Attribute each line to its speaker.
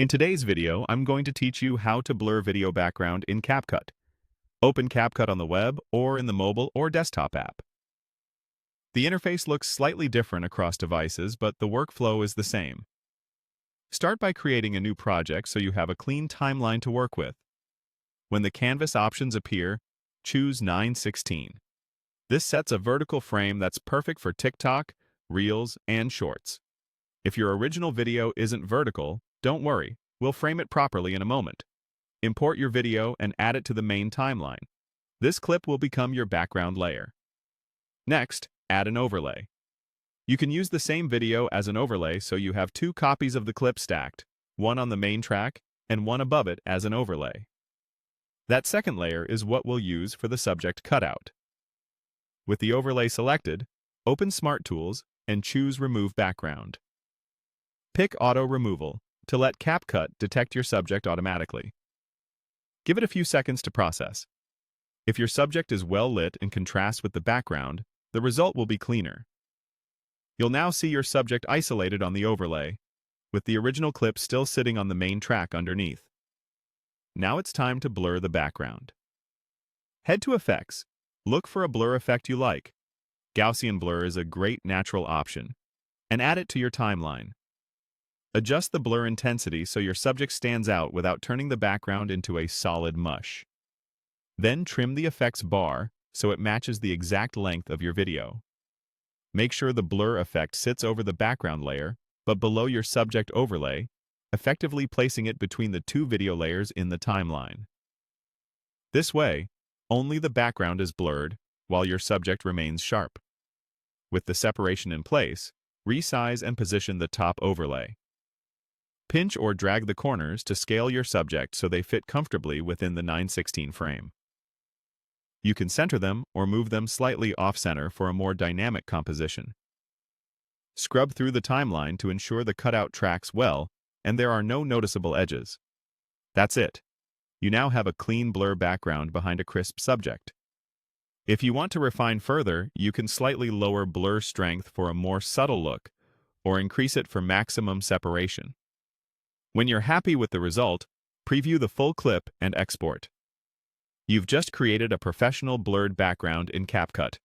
Speaker 1: In today's video, I'm going to teach you how to blur video background in CapCut. Open CapCut on the web or in the mobile or desktop app. The interface looks slightly different across devices, but the workflow is the same. Start by creating a new project so you have a clean timeline to work with. When the canvas options appear, choose 9:16. This sets a vertical frame that's perfect for TikTok, Reels, and Shorts. If your original video isn't vertical, don't worry, we'll frame it properly in a moment. Import your video and add it to the main timeline. This clip will become your background layer. Next, add an overlay. You can use the same video as an overlay so you have two copies of the clip stacked, one on the main track and one above it as an overlay. That second layer is what we'll use for the subject cutout. With the overlay selected, open Smart Tools and choose Remove Background. Pick Auto Removal to let CapCut detect your subject automatically. Give it a few seconds to process. If your subject is well lit and contrasts with the background, the result will be cleaner. You'll now see your subject isolated on the overlay, with the original clip still sitting on the main track underneath. Now it's time to blur the background. Head to Effects. Look for a blur effect you like. Gaussian blur is a great natural option, and add it to your timeline. Adjust the blur intensity so your subject stands out without turning the background into a solid mush. Then trim the effects bar so it matches the exact length of your video. Make sure the blur effect sits over the background layer, but below your subject overlay, effectively placing it between the two video layers in the timeline. This way, only the background is blurred while your subject remains sharp. With the separation in place, resize and position the top overlay. Pinch or drag the corners to scale your subject so they fit comfortably within the 9:16 frame. You can center them or move them slightly off-center for a more dynamic composition. Scrub through the timeline to ensure the cutout tracks well and there are no noticeable edges. That's it. You now have a clean blur background behind a crisp subject. If you want to refine further, you can slightly lower blur strength for a more subtle look or increase it for maximum separation. When you're happy with the result, preview the full clip and export. You've just created a professional blurred background in CapCut.